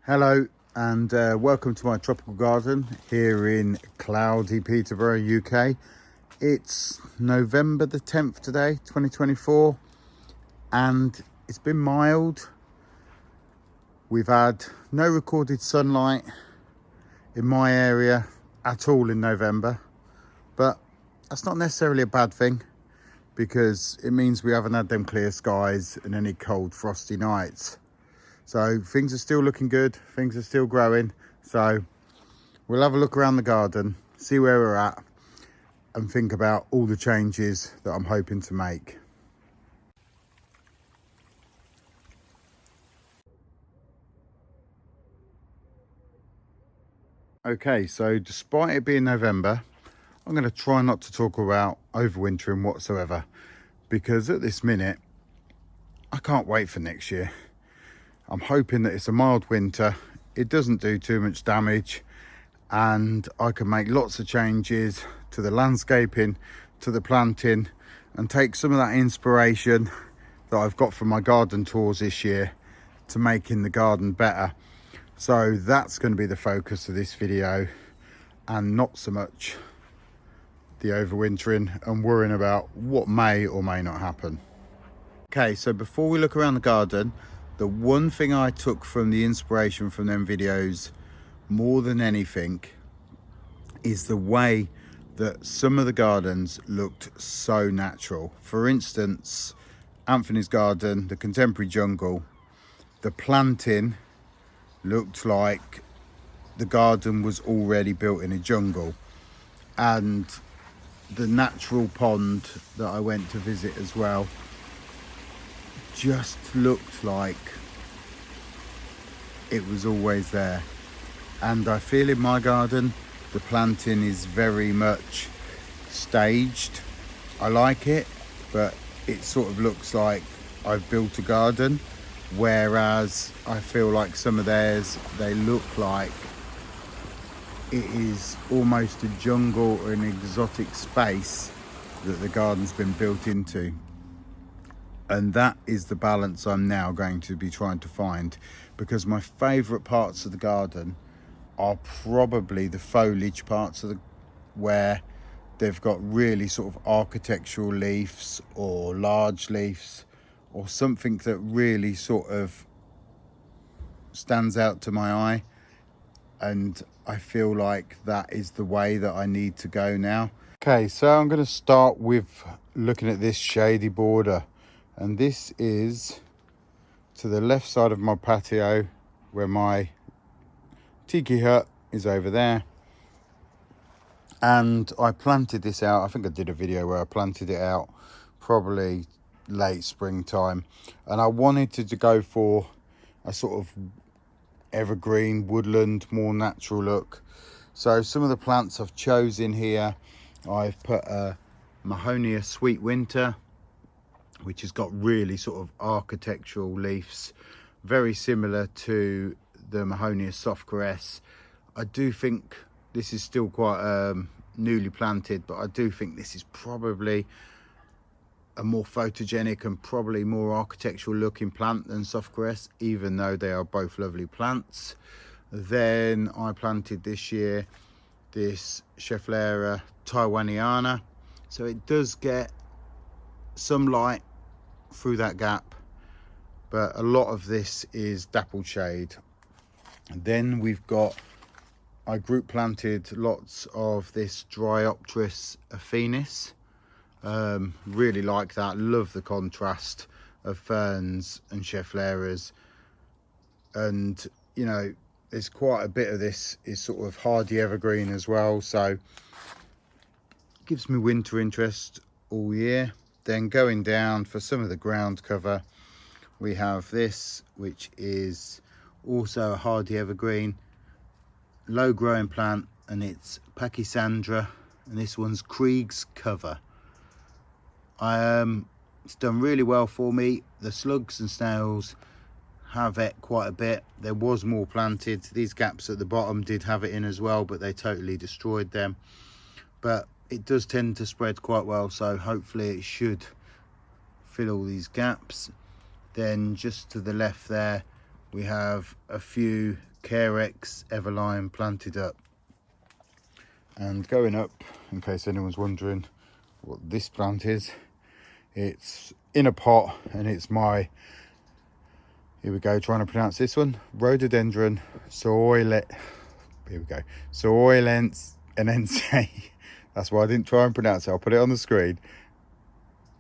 Hello and welcome to my tropical garden here in cloudy Peterborough, UK. It's November the 10th today, 2024, and it's been mild. We've had no recorded sunlight in my area at all in November, but that's not necessarily a bad thing because it means we haven't had them clear skies and any cold frosty nights. So things are still looking good, things are still growing. So we'll have a look around the garden, see where we're at, and think about all the changes that I'm hoping to make. Okay, so despite it being November, I'm going to try not to talk about overwintering whatsoever, because at this minute, I can't wait for next year. I'm hoping that it's a mild winter, it doesn't do too much damage, and I can make lots of changes to the landscaping, to the planting, and take some of that inspiration that I've got from my garden tours this year to making the garden better. So that's going to be the focus of this video, and not so much the overwintering and worrying about what may or may not happen. Okay, so before we look around the garden, the one thing I took from the inspiration from them videos more than anything is the way that some of the gardens looked so natural. For instance, Anthony's garden, the contemporary jungle, the planting looked like the garden was already built in a jungle, and the natural pond that I went to visit as well just looked like it was always there. And I feel in my garden the planting is very much staged. I like it, but it sort of looks like I've built a garden, whereas I feel like some of theirs, they look like it is almost a jungle or an exotic space that the garden's been built into. And that is the balance I'm now going to be trying to find, because my favourite parts of the garden are probably the foliage parts of where they've got really sort of architectural leaves or large leaves or something that really sort of stands out to my eye. And I feel like that is the way that I need to go now. Okay, so I'm going to start with looking at this shady border. And this is to the left side of my patio, where my tiki hut is over there. And I planted this out. I think I did a video where I planted it out probably late springtime. And I wanted to go for a sort of evergreen, woodland, more natural look. So some of the plants I've chosen here, I've put a Mahonia Sweet Winter, which has got really sort of architectural leaves, very similar to the Mahonia Soft Caress. I do think this is still quite newly planted, but I do think this is probably a more photogenic and probably more architectural looking plant than Soft Caress, even though they are both lovely plants. Then I planted this year this Schefflera Taiwaniana, so it does get some light through that gap, but a lot of this is dappled shade. And then we've got, I group planted lots of this Dryopteris Aphenis. Really like that, love the contrast of ferns and Scheffleras. And you know, there's quite a bit of this is sort of hardy evergreen as well, so gives me winter interest all year. Then going down for some of the ground cover, we have this, which is also a hardy evergreen, low growing plant, and it's Pachysandra, and this one's Krieg's Cover. It's done really well for me. The slugs and snails have it quite a bit. There was more planted. These gaps at the bottom did have it in as well, but they totally destroyed them. But it does tend to spread quite well, so hopefully it should fill all these gaps. Then just to the left there, we have a few Carex Everline planted up. And going up, in case anyone's wondering what this plant is, it's in a pot, and it's my, here we go, trying to pronounce this one, rhododendron soilet, here we go, soilense. That's why I didn't try and pronounce it, I'll put it on the screen.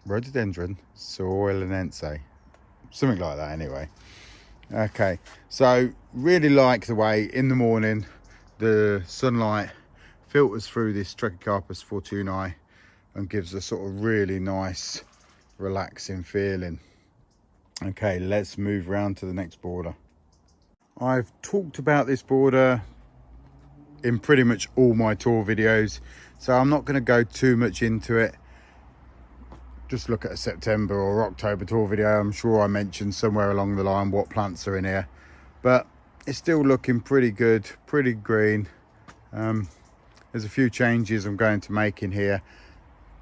Rhododendron soilense, something like that anyway. Okay, so really like the way in the morning the sunlight filters through this Trachycarpus fortunei and gives a sort of really nice relaxing feeling. Okay, let's move around to the next border. I've talked about this border in pretty much all my tour videos, so I'm not going to go too much into it. Just look at a September or October tour video. I'm sure I mentioned somewhere along the line what plants are in here, but it's still looking pretty good, pretty green. There's a few changes I'm going to make in here.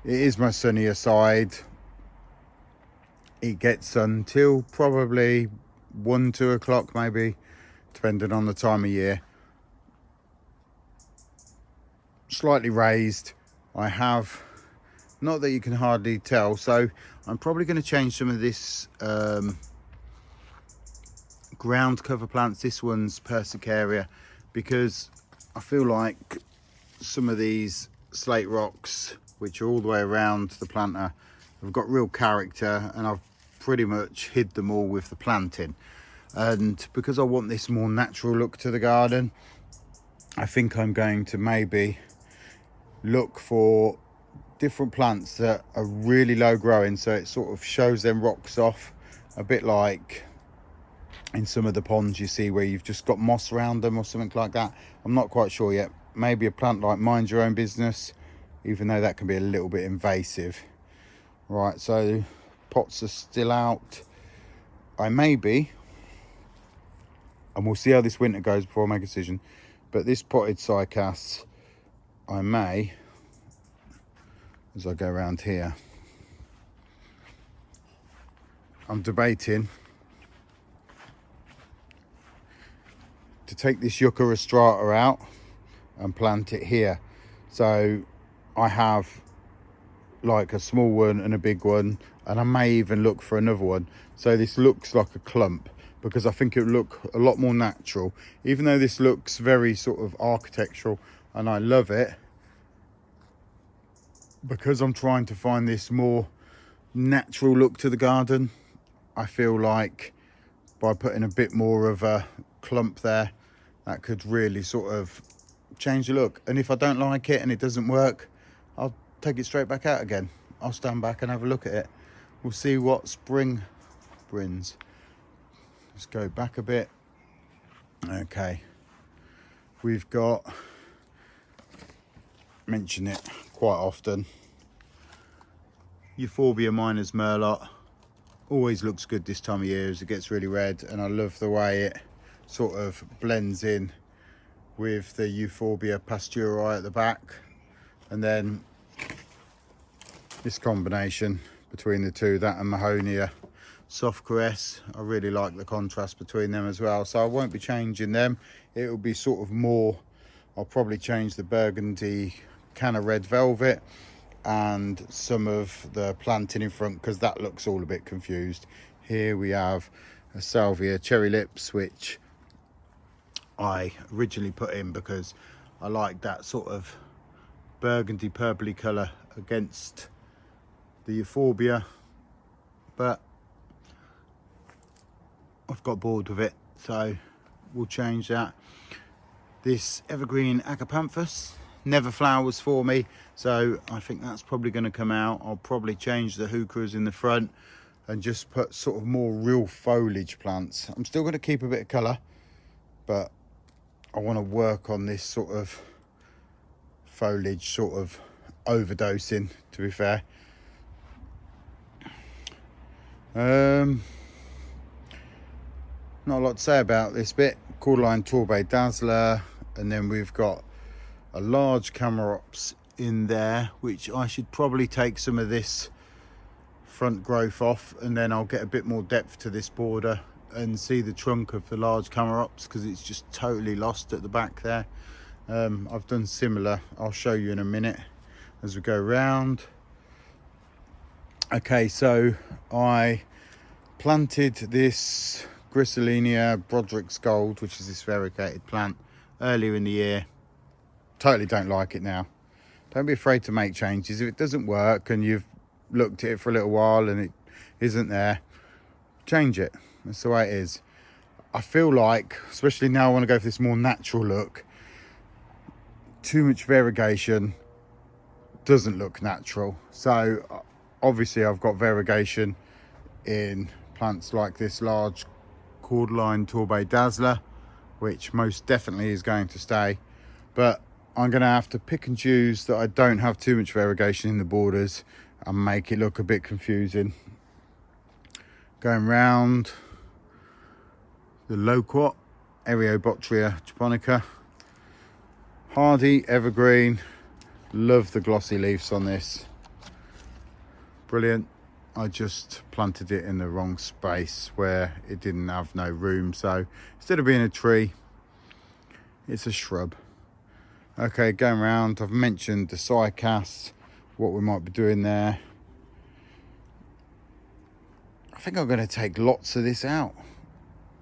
It is my sunnier side. It gets until probably 1-2 o'clock maybe, depending on the time of year. Slightly raised. I have, not that you can hardly tell, so I'm probably going to change some of this ground cover plants. This one's Persicaria, because I feel like some of these slate rocks, which are all the way around the planter, have got real character, and I've pretty much hid them all with the planting. And because I want this more natural look to the garden, I think I'm going to maybe look for different plants that are really low growing, so it sort of shows them rocks off, a bit like in some of the ponds you see where you've just got moss around them or something like that. I'm not quite sure yet. Maybe a plant like Mind Your Own Business, even though that can be a little bit invasive. Right, so pots are still out. I may be, and we'll see how this winter goes before I make a decision, but this potted cycas, I may, as I go around here, I'm debating to take this Yucca rostrata out and plant it here. So I have like a small one and a big one, and I may even look for another one, so this looks like a clump, because I think it would look a lot more natural. Even though this looks very sort of architectural and I love it, because I'm trying to find this more natural look to the garden, I feel like by putting a bit more of a clump there, that could really sort of change the look. And if I don't like it and it doesn't work, I'll take it straight back out again. I'll stand back and have a look at it. We'll see what spring brings. Let's go back a bit. Okay, we've got, mention it quite often, Euphorbia Minors Merlot. Always looks good this time of year as it gets really red, and I love the way it sort of blends in with the Euphorbia Pasteuri at the back, and then this combination between the two, that and Mahonia Soft Caress, I really like the contrast between them as well. So I won't be changing them. It will be sort of more, I'll probably change the Burgundy Canna Red Velvet and some of the planting in front, because that looks all a bit confused. Here we have a Salvia Cherry Lips, which I originally put in because I like that sort of burgundy purpley colour against the Euphorbia, but I've got bored with it, so we'll change that. This evergreen Agapanthus never flowers for me, so I think that's probably going to come out. I'll probably change the heucheras in the front and just put sort of more real foliage plants. I'm still going to keep a bit of colour, but I want to work on this sort of foliage sort of overdosing, to be fair. Not a lot to say about this bit. Cordyline Torbay Dazzler, and then we've got a large Camarops in there, which I should probably take some of this front growth off, and then I'll get a bit more depth to this border and see the trunk of the large Camerops, because it's just totally lost at the back there. I've done similar, I'll show you in a minute as we go round. Okay, so I planted this Grisselinia Broderick's Gold, which is this variegated plant, earlier in the year. Totally don't like it now. Don't be afraid to make changes. If it doesn't work and you've looked at it for a little while and it isn't there, change it. That's the way it is. I feel like, especially now I want to go for this more natural look, too much variegation doesn't look natural. So obviously I've got variegation in plants like this large Cordyline Torbay Dazzler, which most definitely is going to stay, but I'm going to have to pick and choose that I don't have too much variegation in the borders and make it look a bit confusing. Going round the Loquat Areobotria japonica, hardy evergreen. Love the glossy leaves on this, brilliant. I just planted it in the wrong space where it didn't have no room, so instead of being a tree, it's a shrub. Okay, going round, I've mentioned the cycads, what we might be doing there. I think I'm going to take lots of this out.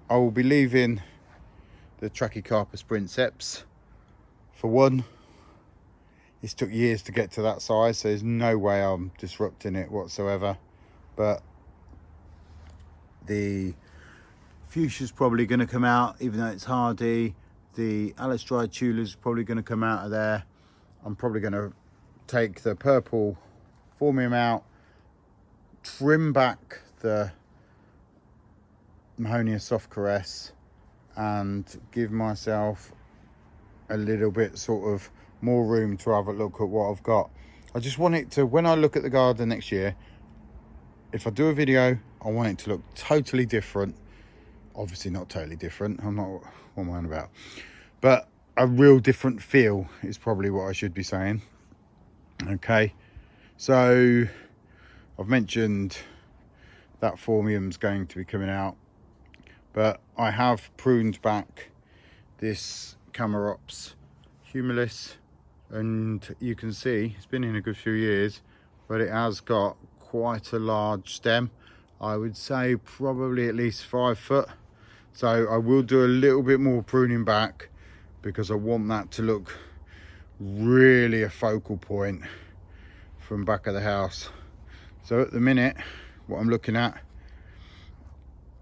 I will be leaving the Trachycarpus princeps for one. It's took years to get to that size, so there's no way I'm disrupting it whatsoever. But the fuchsia's probably going to come out, even though it's hardy. The Alistride Tula's probably going to come out of there. I'm probably going to take the purple Formium out, trim back the Mahonia Soft Caress, and give myself a little bit sort of more room to have a look at what I've got. I just want it to, when I look at the garden next year, if I do a video, I want it to look totally different. Obviously not totally different, I'm not, what am I on about? But a real different feel is probably what I should be saying. Okay, so I've mentioned that Formium's going to be coming out, but I have pruned back this Camerops humilis, and you can see it's been in a good few years, but it has got quite a large stem. I would say probably at least 5 foot. So I will do a little bit more pruning back because I want that to look really a focal point from back of the house. So at the minute, what I'm looking at,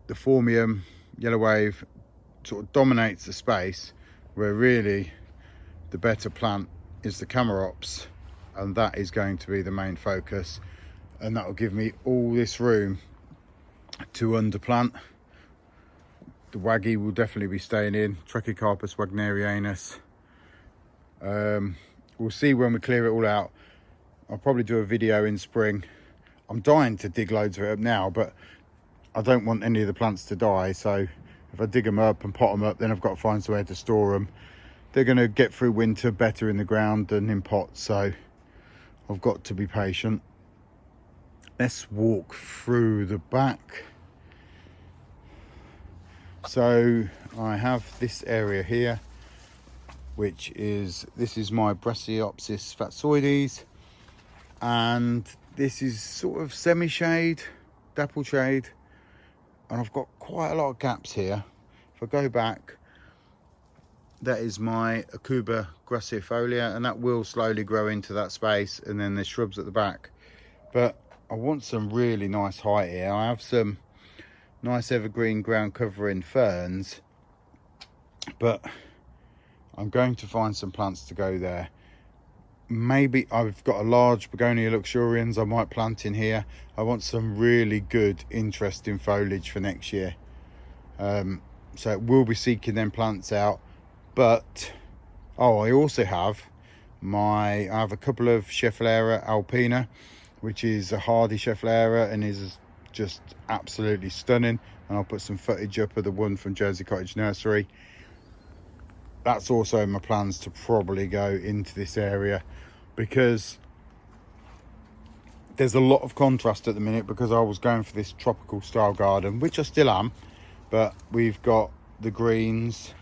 the Formium Yellow Wave sort of dominates the space, where really the better plant is the Camerops, and that is going to be the main focus, and that will give me all this room to underplant. The Waggy will definitely be staying in, Trachycarpus wagnerianus. We'll see when we clear it all out. I'll probably do a video in spring. I'm dying to dig loads of it up now, but I don't want any of the plants to die, so if I dig them up and pot them up, then I've got to find somewhere to store them. They're going to get through winter better in the ground than in pots, so I've got to be patient. Let's walk through the back. So I have this area here, which is, this is my Brassioopsis fatsoides, and this is sort of semi-shade, dapple shade, and I've got quite a lot of gaps here. If I go back, that is my Acuba gracifolia, and that will slowly grow into that space, and then there's shrubs at the back. But I want some really nice height here. I have some nice evergreen ground covering ferns, but I'm going to find some plants to go there. Maybe I've got a large Begonia luxurians I might plant in here. I want some really good, interesting foliage for next year. So we'll be seeking them plants out. But I also have I have a couple of Schefflera alpina, which is a hardy Schefflera and is just absolutely stunning, and I'll put some footage up of the one from Jersey Cottage Nursery. That's also in my plans to probably go into this area, because there's a lot of contrast at the minute, because I was going for this tropical style garden, which I still am, but we've got the greens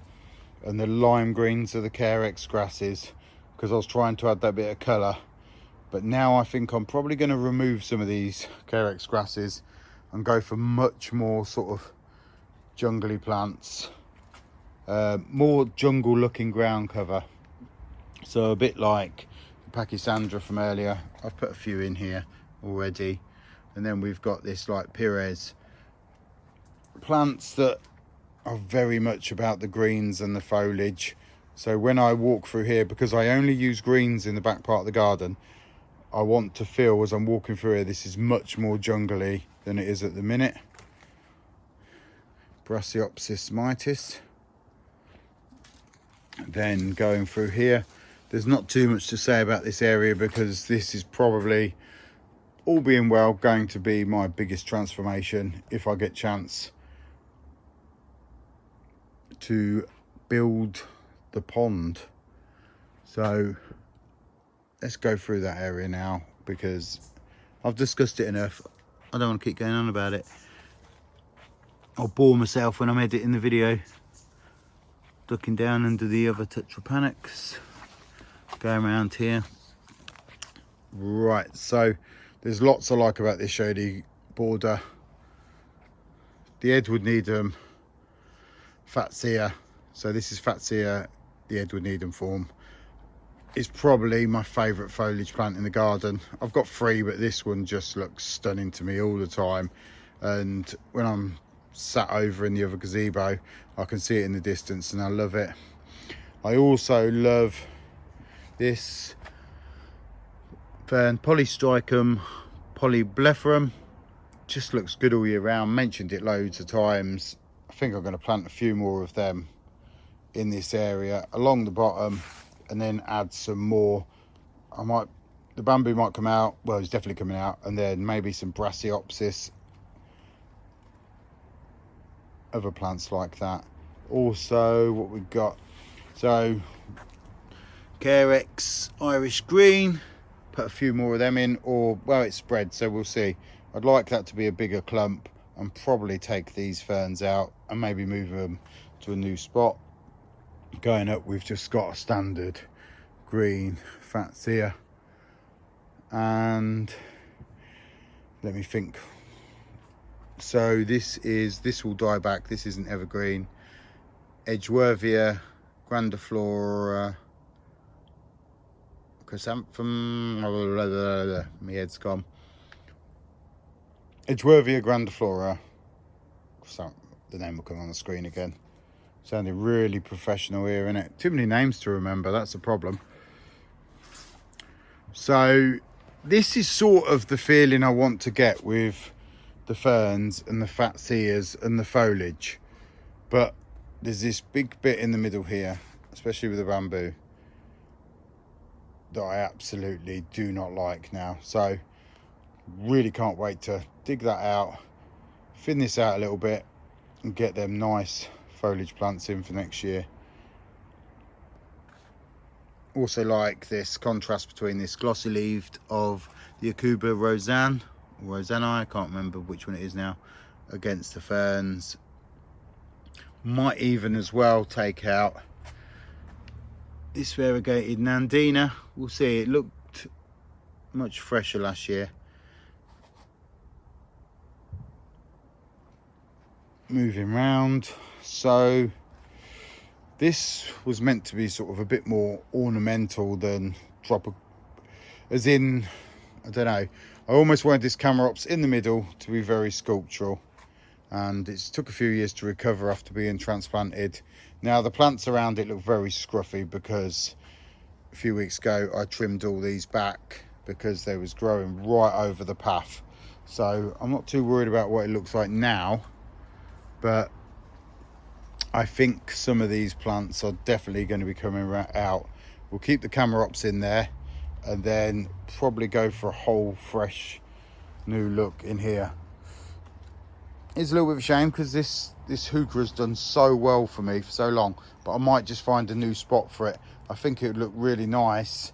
and the lime greens are the Carex grasses, because I was trying to add that bit of colour. But now I think I'm probably going to remove some of these Carex grasses and go for much more sort of jungly plants, more jungle looking ground cover. So a bit like the Pachysandra from earlier. I've put a few in here already. And then we've got this like Pires plants that are very much about the greens and the foliage. So when I walk through here, because I only use greens in the back part of the garden, I want to feel as I'm walking through here, this is much more jungly than it is at the minute. Brassioopsis mitis. Then going through here, there's not too much to say about this area, because this is probably, all being well, going to be my biggest transformation if I get chance to build the pond. So let's go through that area now, because I've discussed it enough. I don't want to keep going on about it. I'll bore myself when I'm editing the video. Ducking down under the other Tetrapanax. Going around here. Right, so there's lots I like about this Shady border. The Edward Needham Fatsia. So this is Fatsia, the Edward Needham form. Is probably my favourite foliage plant in the garden. I've got 3, but this one just looks stunning to me all the time. And when I'm sat over in the other gazebo, I can see it in the distance and I love it. I also love this fern, Polystricum polyblepharum. Just looks good all year round. Mentioned it loads of times. I think I'm going to plant a few more of them in this area along the bottom, and then add some more. The bamboo might come out, well, it's definitely coming out, and then maybe some Brassioopsis, other plants like that. Also, what we've got, so Carex Irish Green, put a few more of them in, or, well, it's spread, so we'll see. I'd like that to be a bigger clump, and probably take these ferns out and maybe move them to a new spot. Going up, we've just got a standard green Fatsia, and let me think. So this will die back. This isn't evergreen. Edgeworthia grandiflora chrysanthemum. My head's gone. Edgeworthia grandiflora. The name will come on the screen again. Sounding really professional here, innit? Too many names to remember, that's the problem. So this is sort of the feeling I want to get with the ferns and the Fatsias and the foliage. But there's this big bit in the middle here, especially with the bamboo, that I absolutely do not like now. So really can't wait to dig that out, thin this out a little bit, and get them nice foliage plants in for next year. Also like this contrast between this glossy leaved of the Akuba Rosanne, or Rosannae, I can't remember which one it is now, against the ferns. Might even as well take out this variegated Nandina. We'll see, it looked much fresher last year. Moving round, so this was meant to be sort of a bit more ornamental than as in, I don't know, I almost wanted this Camerops in the middle to be very sculptural, and it's took a few years to recover after being transplanted. Now the plants around it look very scruffy, because a few weeks ago I trimmed all these back because they was growing right over the path. So I'm not too worried about what it looks like now, but I think some of these plants are definitely going to be coming out. We'll keep the Camerops in there, and then probably go for a whole fresh new look in here. It's a little bit of a shame, because this heuchera has done so well for me for so long, but I might just find a new spot for it. I think it would look really nice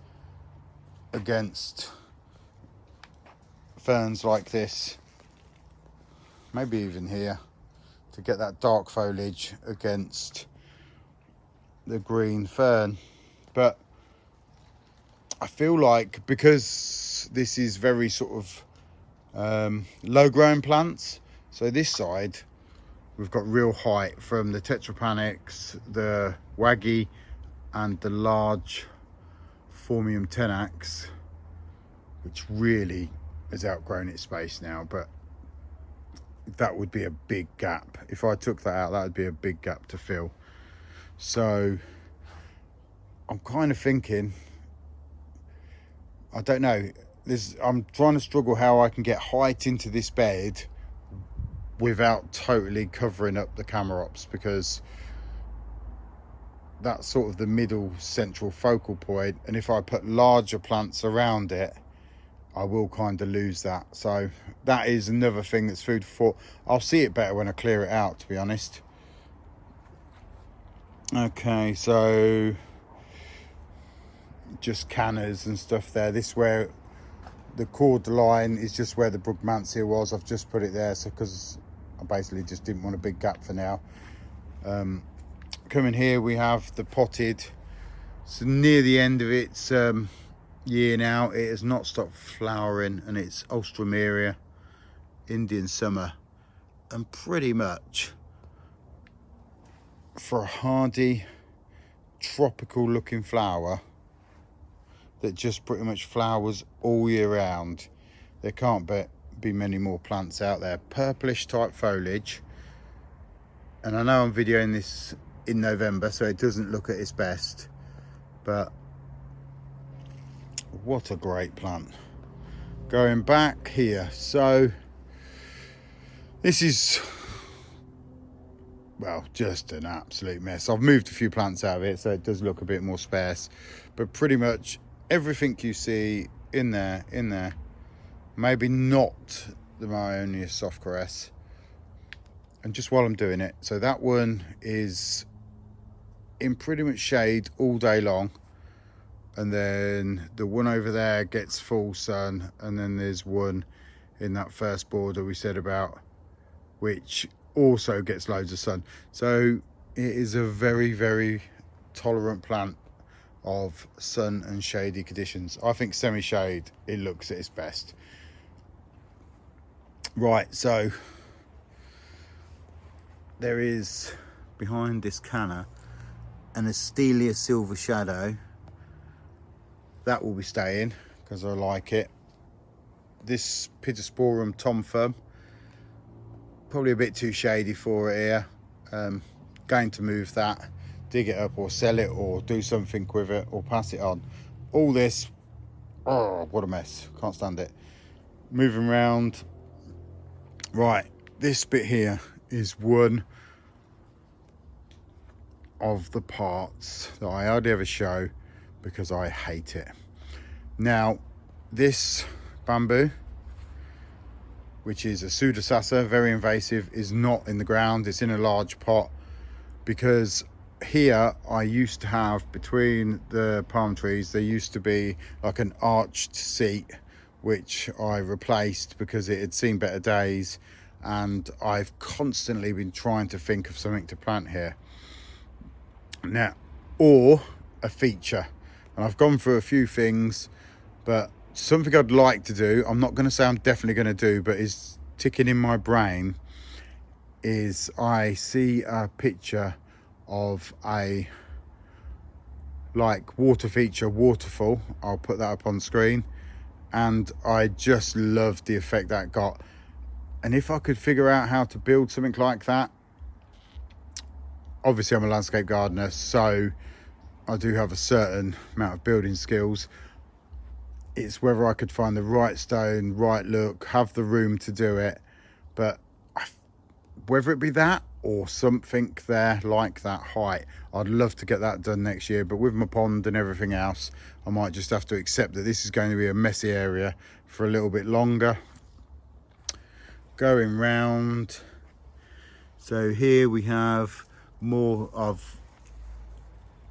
against ferns like this, maybe even here. to get that dark foliage against the green fern. But I feel like because this is very sort of low growing plants, so this side we've got real height from the tetrapanax, the waggy and the large Formium tenax, which really has outgrown its space now. But that would be a big gap. If I took that out, that would be a big gap to fill. So I'm kind of thinking, I don't know, I'm trying to struggle how I can get height into this bed without totally covering up the Camarops, because that's sort of the middle central focal point, and if I put larger plants around it, I will kind of lose that. So that is another thing that's food for thought. I'll see it better when I clear it out, to be honest. Okay, so just canners and stuff there. This where the cord line is just where the Brugmansia was. I've just put it there so because I basically just didn't want a big gap for now. Coming here we have the potted. So near the end of its year now, it has not stopped flowering, and it's Alstroemeria, Indian summer, and pretty much for a hardy tropical looking flower that just pretty much flowers all year round, there can't be many more plants out there. Purplish type foliage, and I know I'm videoing this in November, so it doesn't look at its best, but what a great plant. Going back here, so this is, well, just an absolute mess. I've moved a few plants out of it, so it does look a bit more sparse, but pretty much everything you see in there, maybe not the Myonia soft caress. And just while I'm doing it, so that one is in pretty much shade all day long, and then the one over there gets full sun, and then there's one in that first border we said about, which also gets loads of sun. So it is a very, very tolerant plant of sun and shady conditions. I think semi-shade, it looks at its best. Right, so there is behind this canna an Astelia silver shadow. That will be staying because I like it. This Pittosporum Tomthumb, probably a bit too shady for it here. Going to move that, dig it up or sell it or do something with it or pass it on. All this, oh, what a mess, can't stand it. Moving around. Right, this bit here is one of the parts that I hardly ever show because I hate it. Now, this bamboo, which is a Pseudosassa, very invasive, is not in the ground, it's in a large pot, because here I used to have, between the palm trees, there used to be like an arched seat, which I replaced because it had seen better days, and I've constantly been trying to think of something to plant here now, or a feature, and I've gone through a few things, but something I'd like to do, I'm not going to say I'm definitely going to do, but is ticking in my brain, is I see a picture of a like water feature waterfall. I'll put that up on screen, and I just love the effect that got. And if I could figure out how to build something like that, obviously I'm a landscape gardener, so I do have a certain amount of building skills. It's whether I could find the right stone, right look, have the room to do it, but whether it be that or something there like that height, I'd love to get that done next year. But with my pond and everything else, I might just have to accept that this is going to be a messy area for a little bit longer. Going round, so here we have more of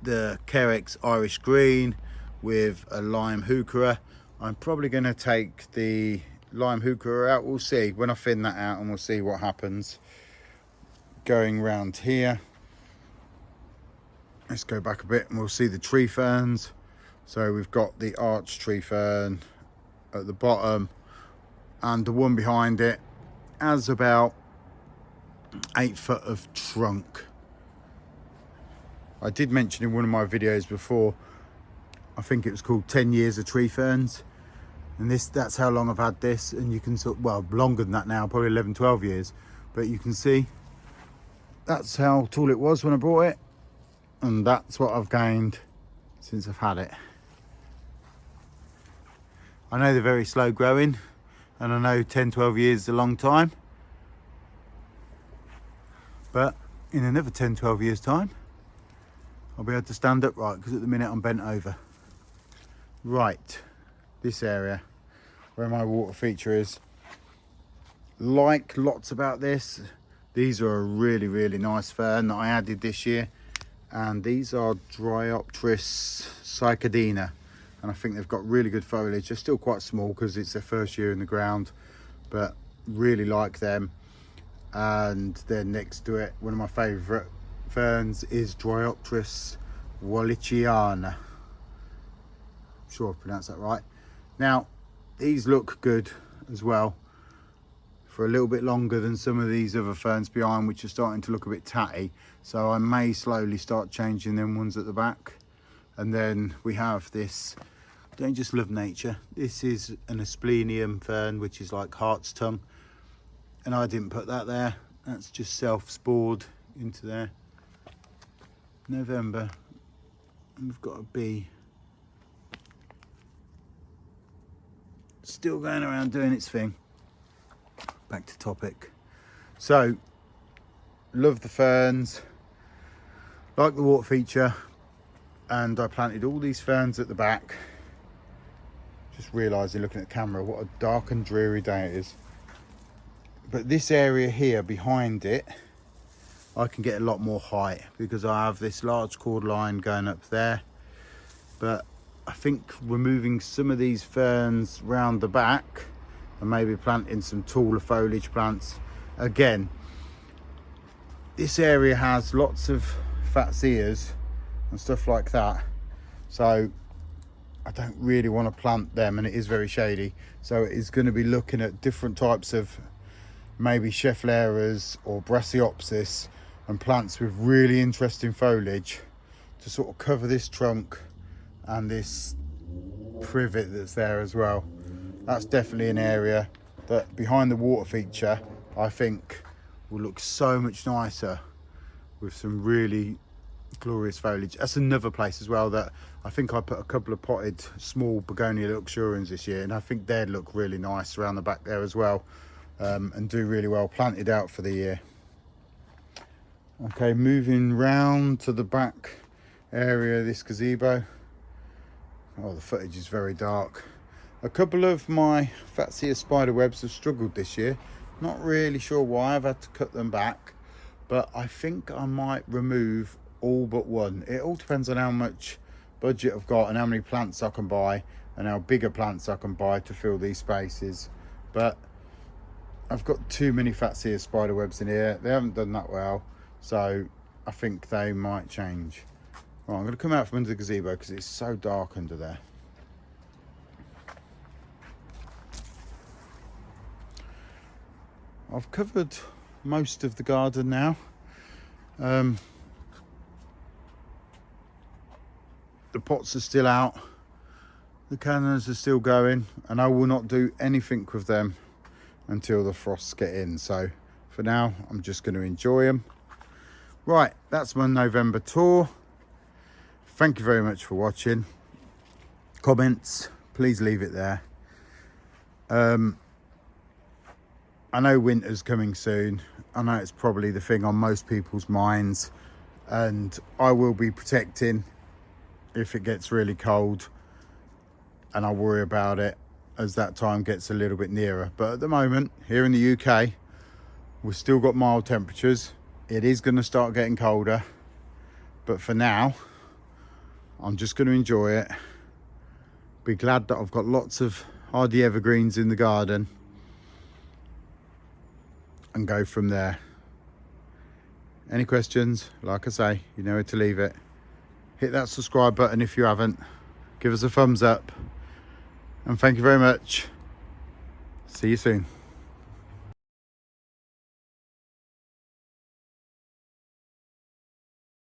the Carex Irish Green with a lime heuchera. I'm probably going to take the lime heuchera out, we'll see when I thin that out, and we'll see what happens. going round here. Let's go back a bit and we'll see the tree ferns. So we've got the arch tree fern at the bottom, and the one behind it has about 8 foot of trunk. I did mention in one of my videos before, I think it was called 10 years of tree ferns, and that's how long I've had this. And you can sort, well, longer than that now, probably 11, 12 years, but you can see that's how tall it was when I bought it, and that's what I've gained since I've had it. I know they're very slow growing, and I know 10, 12 years is a long time, but in another 10, 12 years time, I'll be able to stand upright, because at the minute I'm bent over. Right, this area where my water feature is, like lots about this, these are a really, really nice fern that I added this year, and these are Dryopteris cycadina, and I think they've got really good foliage. They're still quite small because it's their first year in the ground, but really like them. And then next to it, one of my favourite ferns is Dryopteris walliciana. I'm sure I've pronounced that right. Now, these look good as well, for a little bit longer than some of these other ferns behind, which are starting to look a bit tatty. So I may slowly start changing them ones at the back. And then we have this, don't just love nature. This is an asplenium fern, which is like hart's tongue. And I didn't put that there. That's just self-spored into there. November, and we've got a bee still going around doing its thing. Back to topic. So, love the ferns, like the water feature, and I planted all these ferns at the back. Just realising, looking at the camera, what a dark and dreary day it is. But this area here behind it, I can get a lot more height because I have this large cord line going up there. But I think removing some of these ferns round the back and maybe planting some taller foliage plants. Again, this area has lots of fatseas and stuff like that, so I don't really want to plant them, and it is very shady, so it is going to be looking at different types of maybe Scheffleras or Brassioopsis and plants with really interesting foliage to sort of cover this trunk and this privet that's there as well. That's definitely an area that behind the water feature I think will look so much nicer with some really glorious foliage. That's another place as well that I think I put a couple of potted small begonia luxurians this year, and I think they'd look really nice around the back there as well, and do really well planted out for the year. Okay, moving round to the back area of this gazebo. Oh, the footage is very dark. A couple of my Fatsia spider webs have struggled this year. Not really sure why. I've had to cut them back, but I think I might remove all but one. It all depends on how much budget I've got and how many plants I can buy and how bigger plants I can buy to fill these spaces. But I've got too many Fatsia spider webs in here. They haven't done that well, so I think they might change. Right, I'm going to come out from under the gazebo because it's so dark under there. I've covered most of the garden now. The pots are still out, the cannas are still going, and I will not do anything with them until the frosts get in. So for now, I'm just going to enjoy them. Right, that's my November tour. Thank you very much for watching. Comments, please leave it there. I know winter's coming soon. I know it's probably the thing on most people's minds, and I will be protecting if it gets really cold, and I'll worry about it as that time gets a little bit nearer. But at the moment, here in the UK, we've still got mild temperatures. It is going to start getting colder, but for now, I'm just going to enjoy it. Be glad that I've got lots of hardy evergreens in the garden, and go from there. Any questions, like I say, you know where to leave it. Hit that subscribe button if you haven't. Give us a thumbs up. And thank you very much. See you soon.